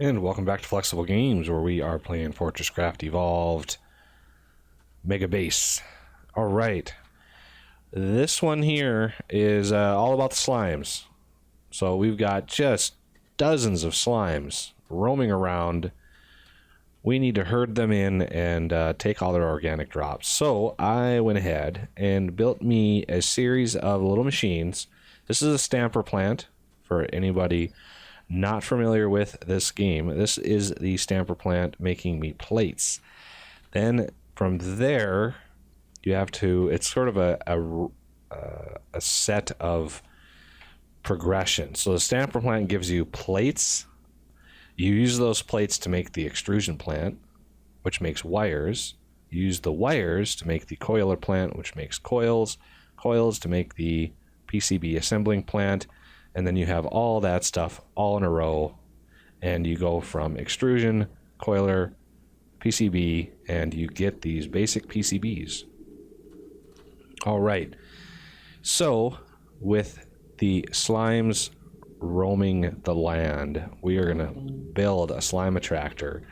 And welcome back to Flexible Games, where we are playing FortressCraft Evolved Mega Base. Alright, this one here is all about the slimes. So we've got just dozens of slimes roaming around. We need to herd them in and take all their organic drops. So I went ahead and built me a series of little machines. This is a stamper plant for anybody not familiar with this game. This is the stamper plant making me plates. Then from there, you have to, it's sort of a set of progression. So the stamper plant gives you plates. You use those plates to make the extrusion plant, which makes wires. You use the wires to make the coiler plant, which makes coils. Coils to make the PCB assembling plant. And then you have all that stuff all in a row, and you go from extrusion, coiler, PCB, and you get these basic PCBs. All right, so with the slimes roaming the land, we are going to build a slime attractor,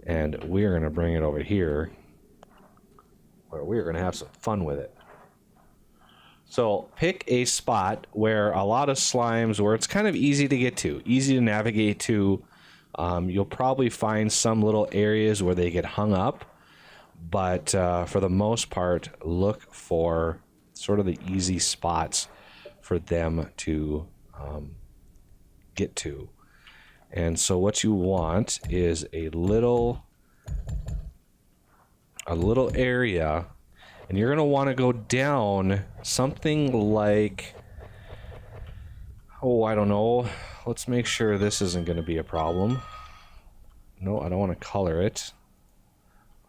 and we are going to bring it over here, where we are going to have some fun with it. So pick a spot where a lot of slimes, where it's kind of easy to get to, easy to navigate to. You'll probably find some little areas where they get hung up, but for the most part, look for sort of the easy spots for them to get to. And so what you want is a little area. And you're going to want to go down something like, oh, I don't know. Let's make sure this isn't going to be a problem. No, I don't want to color it.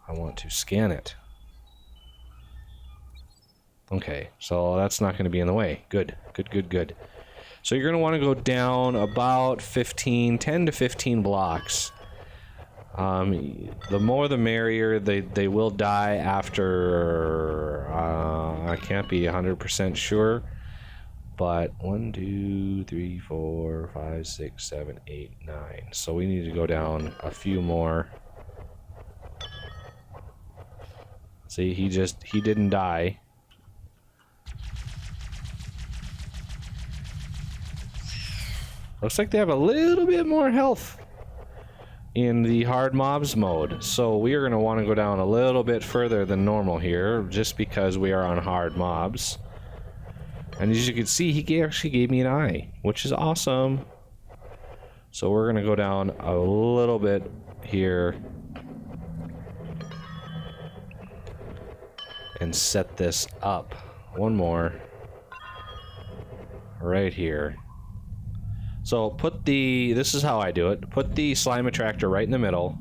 I want to scan it. Okay, so that's not going to be in the way. Good, good, good, good. So you're going to want to go down about 10 to 15 blocks. The more the merrier. They will die after, I can't be 100% sure, but 1, 2, 3, 4, 5, 6, 7, 8, 9. So we need to go down a few more. See, he didn't die. Looks like they have a little bit more health in the hard mobs mode, so we are going to want to go down a little bit further than normal here, just because we are on hard mobs. And as you can see, he actually gave me an eye, which is awesome. So we're going to go down a little bit here and set this up. One more right here. So this is how I do it. Put the slime attractor right in the middle,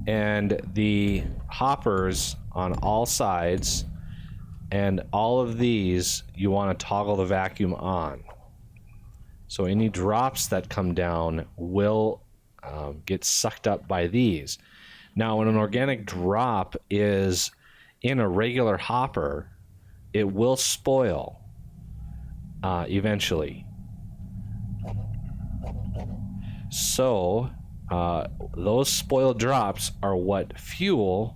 and the hoppers on all sides, and all of these you want to toggle the vacuum on. So any drops that come down will get sucked up by these. Now when an organic drop is in a regular hopper, it will spoil eventually. So those spoiled drops are what fuel.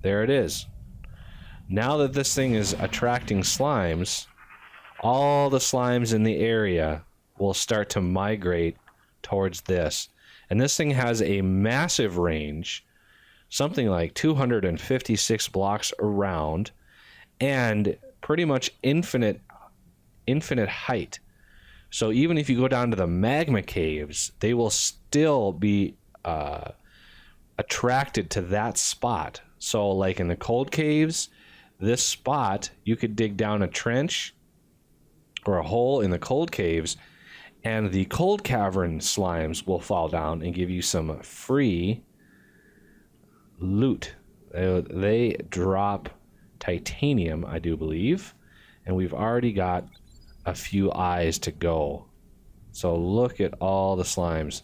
There it is. Now that this thing is attracting slimes, all the slimes in the area will start to migrate towards this. And this thing has a massive range, something like 256 blocks around, and pretty much infinite height. So even if you go down to the magma caves, they will still be attracted to that spot. So like in the cold caves, this spot, you could dig down a trench or a hole in the cold caves, and the cold cavern slimes will fall down and give you some free loot. They drop titanium, I do believe, and we've already got a few eyes to go. So look at all the slimes.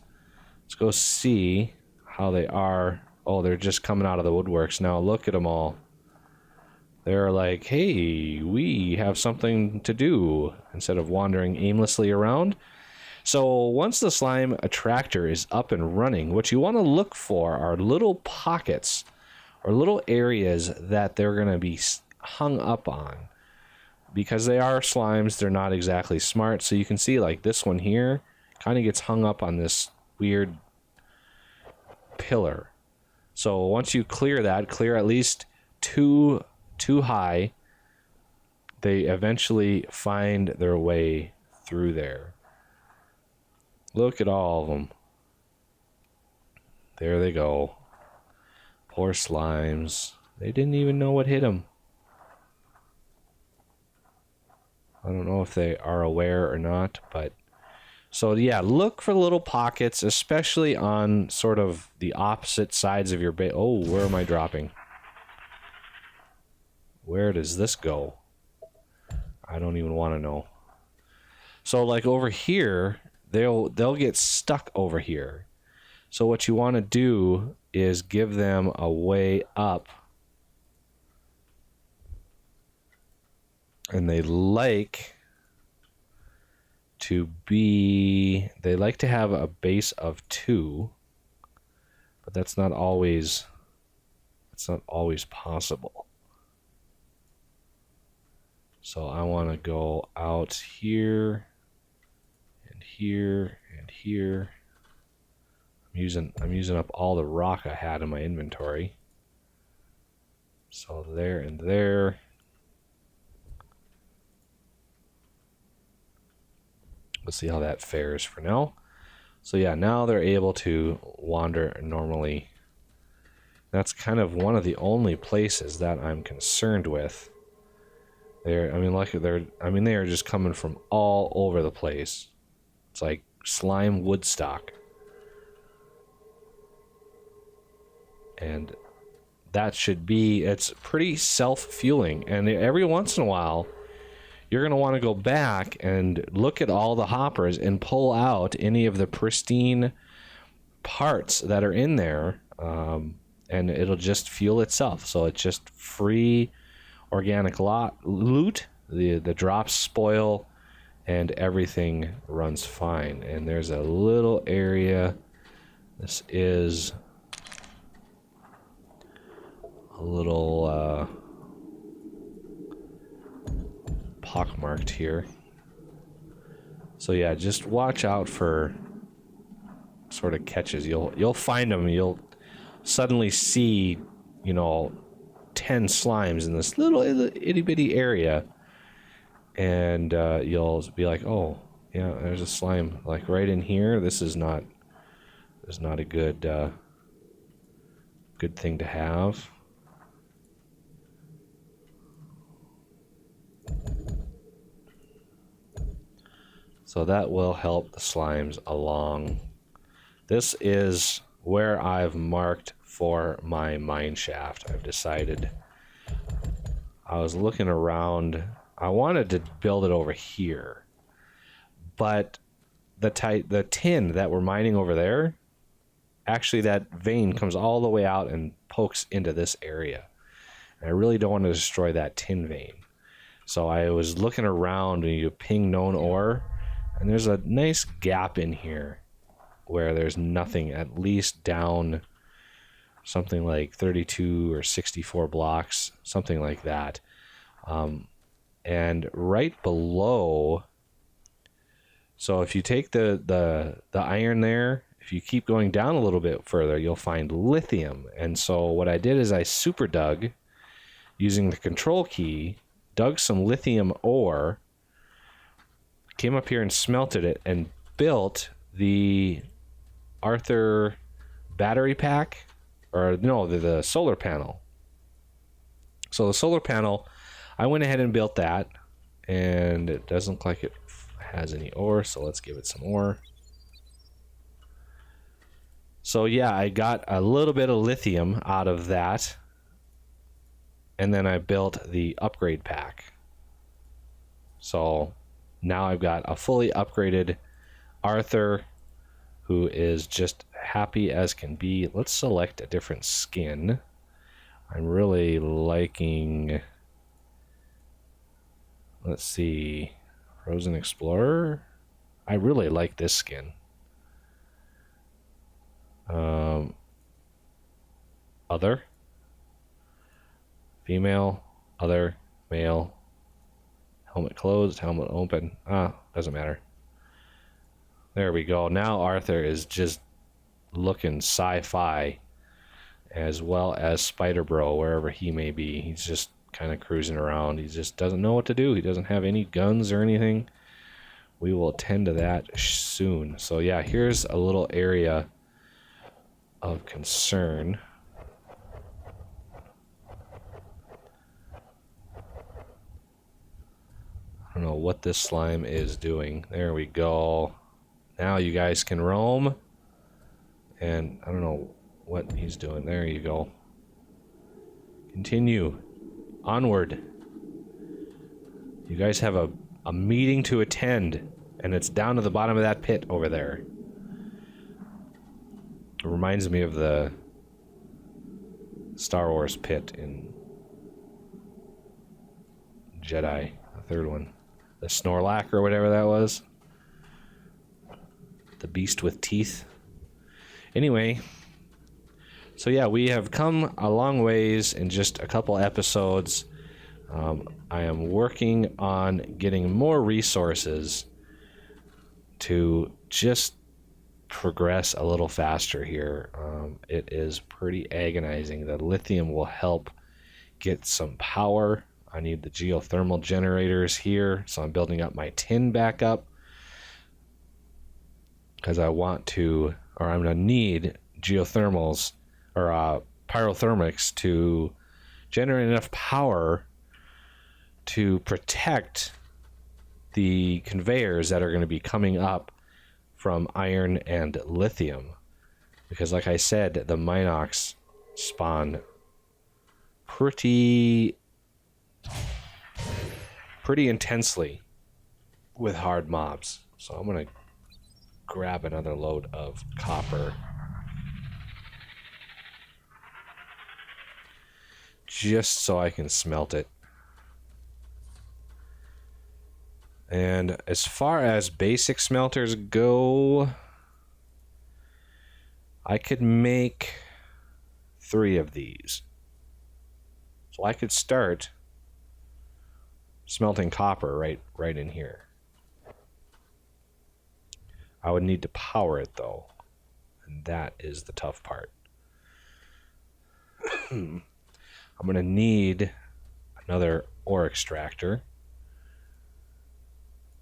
Let's go see how they are. Oh, they're just coming out of the woodworks now. Look at them all. They're like, hey, we have something to do, instead of wandering aimlessly around. So once the slime attractor is up and running, what you want to look for are little pockets or little areas that they're going to be hung up on. Because they are slimes, they're not exactly smart. So you can see like this one here kind of gets hung up on this weird pillar. So once you clear that, clear at least two high, they eventually find their way through there. Look at all of them. There they go. Poor slimes. They didn't even know what hit them. I don't know if they are aware or not, but so yeah, look for little pockets, especially on sort of the opposite sides of your base. Oh, where am I dropping? Where does this go? I don't even want to know. So like over here, they'll get stuck over here. So what you want to do is give them a way up. And they like to have a base of 2, but that's not always possible. So I want to go out here and here and here. I'm using up all the rock I had in my inventory. So there and there. Let's see how that fares for now. So yeah, now they're able to wander normally. That's kind of one of the only places that I'm concerned with. They are just coming from all over the place. It's like slime Woodstock. And that should be, it's pretty self-fueling. And every once in a while, you're going to want to go back and look at all the hoppers and pull out any of the pristine parts that are in there, and it'll just fuel itself. So it's just free organic loot. The drops spoil, and everything runs fine. And there's a little area. This is a little pockmarked here. So yeah, just watch out for sort of catches. You'll find them. You'll suddenly see, 10 slimes in this little itty bitty area, and you'll be like, oh yeah, there's a slime like right in here. This is not a good thing to have. So that will help the slimes along. This is where I've marked for my mine shaft. I've decided. I was looking around. I wanted to build it over here, but the tin that we're mining over there, actually that vein comes all the way out and pokes into this area. And I really don't want to destroy that tin vein. So I was looking around, and you ping known ore, and there's a nice gap in here where there's nothing, at least down something like 32 or 64 blocks, something like that. And right below, so if you take the iron there, if you keep going down a little bit further, you'll find lithium. And so what I did is I super dug using the control key, dug some lithium ore, came up here and smelted it, and built the Arthur battery pack, or no, the solar panel. So the solar panel, I went ahead and built that, and it doesn't look like it has any ore, so let's give it some ore. So yeah, I got a little bit of lithium out of that, and then I built the upgrade pack. So now I've got a fully upgraded Arthur, who is just happy as can be. Let's select a different skin. I'm really liking, let's see, Frozen Explorer. I really like this skin. Other. Female. Other. Male. Helmet closed. Helmet open. Doesn't matter. There we go. Now Arthur is just looking sci-fi, as well as Spider Bro, wherever he may be. He's just kind of cruising around. He just doesn't know what to do. He doesn't have any guns or anything. We will attend to that soon. So yeah, here's a little area of concern. I don't know what this slime is doing. There we go. Now you guys can roam. And I don't know what he's doing. There you go. Continue. Onward. You guys have a meeting to attend, and it's down to the bottom of that pit over there. It reminds me of the Star Wars pit in Jedi, the third one. The Snorlax or whatever that was. The beast with teeth. Anyway, so yeah, we have come a long ways in just a couple episodes. I am working on getting more resources to just progress a little faster here. It is pretty agonizing. The lithium will help get some power. I need the geothermal generators here, so I'm building up my tin back up because I want to, or I'm going to need geothermals or pyrothermics to generate enough power to protect the conveyors that are going to be coming up from iron and lithium. Because like I said, the Minox spawn pretty intensely with hard mobs. So I'm going to grab another load of copper. Just so I can smelt it. And as far as basic smelters go, I could make 3 of these. So I could start smelting copper right in here. I would need to power it though, and that is the tough part. I'm going to need another ore extractor.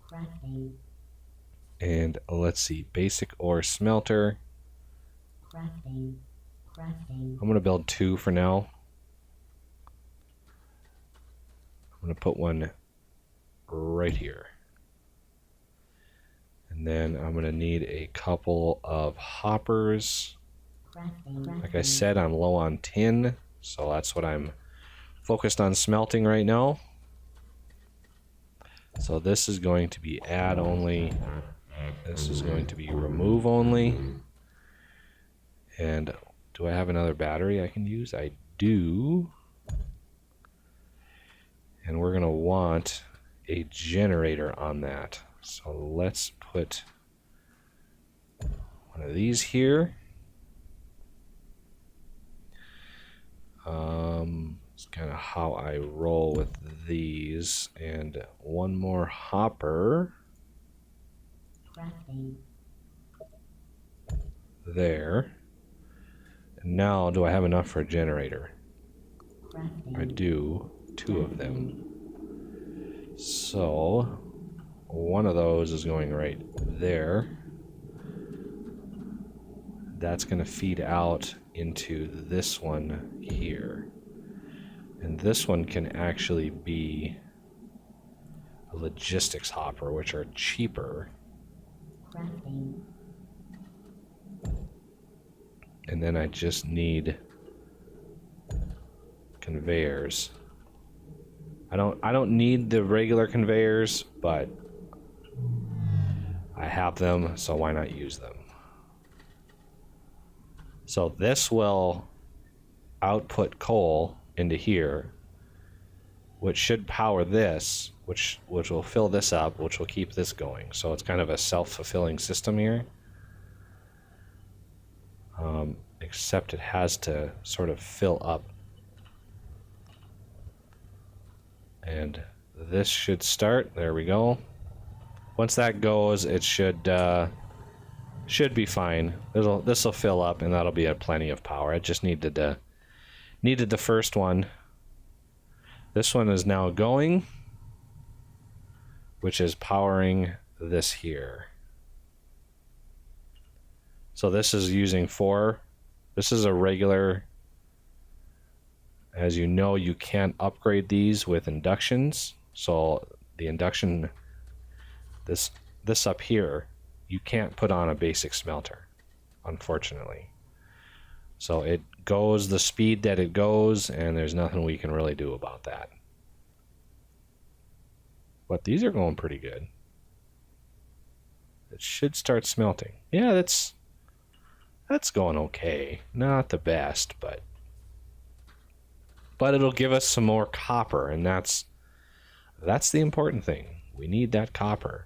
Crafting. And let's see, basic ore smelter. Crafting. I'm going to build 2 for now. I'm going to put one right here. And then I'm going to need a couple of hoppers. Like I said, I'm low on tin, so that's what I'm focused on smelting right now. So this is going to be add only. This is going to be remove only. And do I have another battery I can use? I do. And we're going to want a generator on that. So let's put one of these here. It's kind of how I roll with these. And one more hopper. There. And now, do I have enough for a generator? I do. 2 of them. So, one of those is going right there. That's going to feed out into this one here. And this one can actually be a logistics hopper, which are cheaper. And then I just need conveyors. I don't need the regular conveyors, but I have them, so why not use them? So this will output coal into here, which should power this, which will fill this up, which will keep this going. So it's kind of a self-fulfilling system here. Except it has to sort of fill up. And this should start. There we go. Once that goes, it should be fine. This will fill up, and that'll be plenty of power. I just needed the first one. This one is now going, which is powering this here. So this is using 4. This is a regular. As you know, you can't upgrade these with inductions. So the induction, this up here, you can't put on a basic smelter, unfortunately. So it goes the speed that it goes, and there's nothing we can really do about that. But these are going pretty good. It should start smelting. Yeah, that's going okay. Not the best, but it'll give us some more copper, and that's the important thing. We need that copper.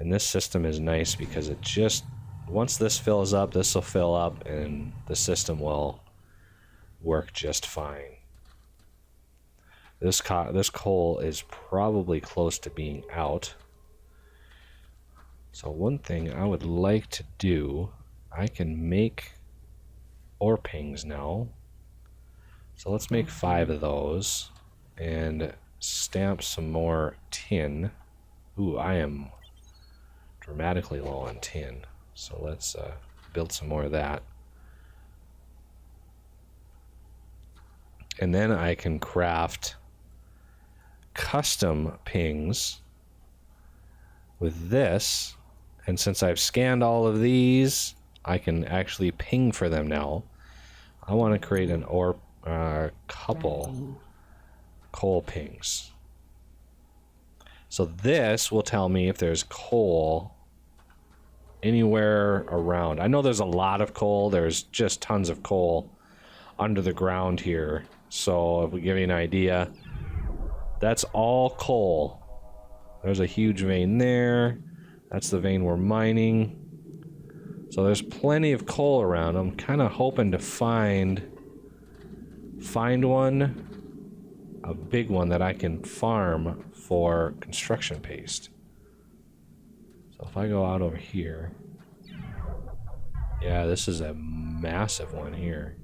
And this system is nice because it just, once this fills up, this will fill up, and the system will work just fine. This coal is probably close to being out. So one thing I would like to do, I can make ore pings now. So let's make 5 of those and stamp some more tin. Ooh, I am dramatically low on tin. So let's build some more of that. And then I can craft custom pings with this. And since I've scanned all of these, I can actually ping for them now. I want to create an ore couple coal pings. So this will tell me if there's coal anywhere around. I know there's a lot of coal. There's just tons of coal under the ground here. So if we give you an idea, that's all coal. There's a huge vein there. That's the vein we're mining. So there's plenty of coal around. I'm kind of hoping to find one, a big one that I can farm for construction paste. So if I go out over here, yeah, this is a massive one here.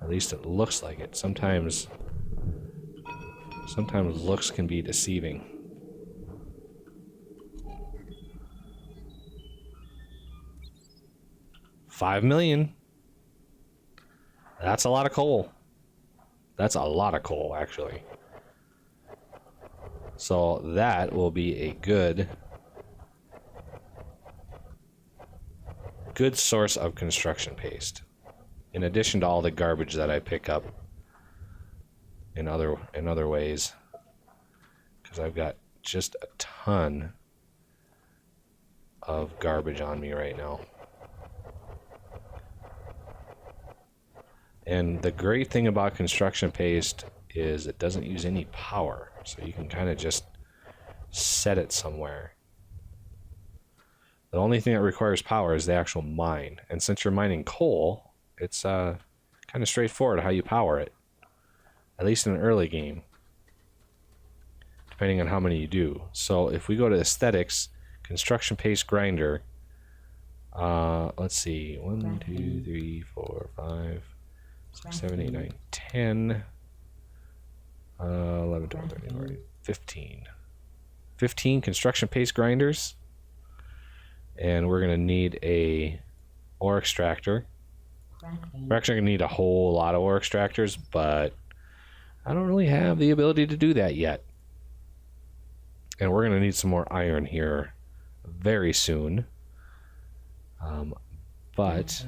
At least it looks like it. Sometimes looks can be deceiving. $5 million. That's a lot of coal. That's a lot of coal, actually. So that will be a good source of construction paste. In addition to all the garbage that I pick up in other ways, because I've got just a ton of garbage on me right now. And the great thing about construction paste is it doesn't use any power, so you can kind of just set it somewhere. The only thing that requires power is the actual mine, and since you're mining coal, it's kind of straightforward how you power it, at least in an early game, depending on how many you do. So if we go to aesthetics, construction paste grinder, let's see, 1, 2, 3, 4, 5, 6, 7, 8, 9, 10, 11, 12, 13, 14, 15. 15 construction paste grinders. And we're going to need a ore extractor. We're actually going to need a whole lot of ore extractors, but I don't really have the ability to do that yet. And we're going to need some more iron here very soon. But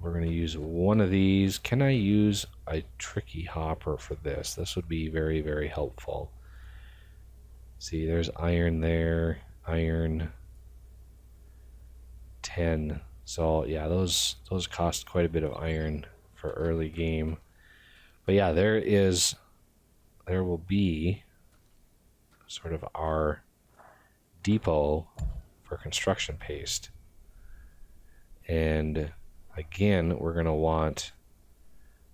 we're going to use one of these. Can I use a tricky hopper for this? This would be very, very helpful. See, there's iron there. Iron 10. So yeah, those cost quite a bit of iron for early game. But yeah, there is there will be sort of our depot for construction paste. And again, we're going to want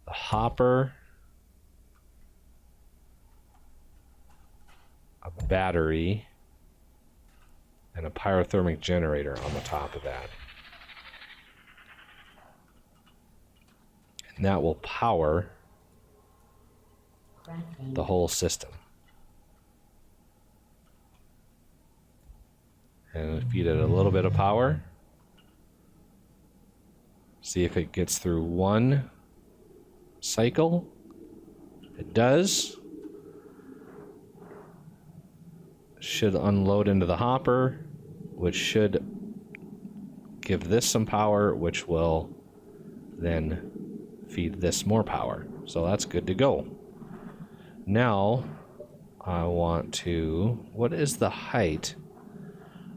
the hopper, a battery, and a pyrothermic generator on the top of that. And that will power Crafting. the whole system. And feed it a little bit of power. See if it gets through one cycle. It does. Should unload into the hopper, which should give this some power, which will then feed this more power. So that's good to go. Now I want to, what is the height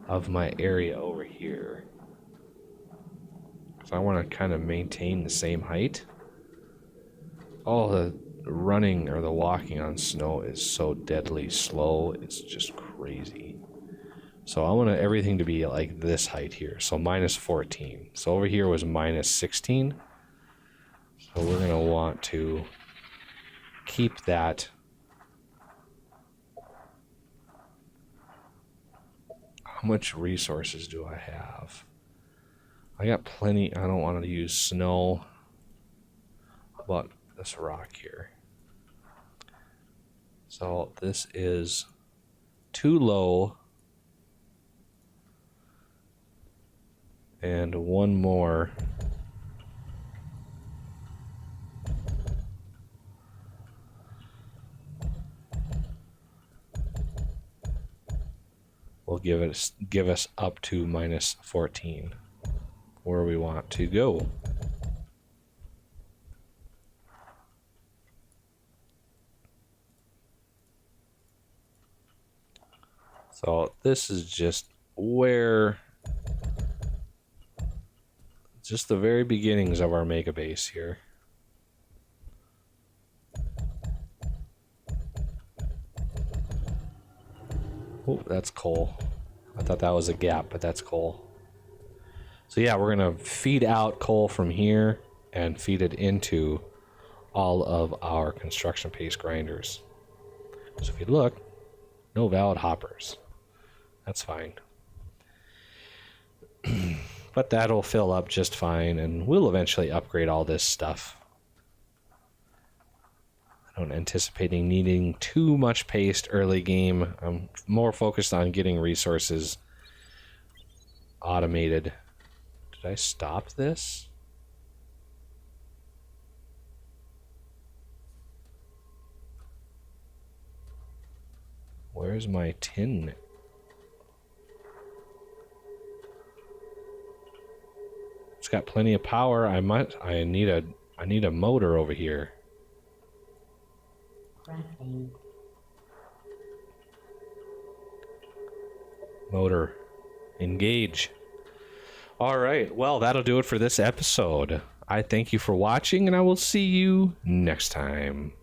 of my area over here? Because I want to kind of maintain the same height. Oh, the running or the walking on snow is so deadly slow. It's just crazy. So I want everything to be like this height here. So minus 14. So over here was minus 16. So we're going to want to keep that. How much resources do I have? I got plenty. I don't want to use snow. How about this rock here? So this is too low. And one more. Will give us up to minus 14, where we want to go. So this is just where, just the very beginnings of our mega base here. Oh, that's coal. I thought that was a gap, but that's coal. So yeah, we're going to feed out coal from here and feed it into all of our construction paste grinders. So if you look, no valid hoppers. That's fine. But that'll fill up just fine, and we'll eventually upgrade all this stuff. I don't anticipate needing too much paste early game. I'm more focused on getting resources automated. Did I stop this? Where's my tin? It's got plenty of power. I need a motor over here. Crafting. Motor. Engage. All right. Well, that'll do it for this episode. I thank you for watching, and I will see you next time.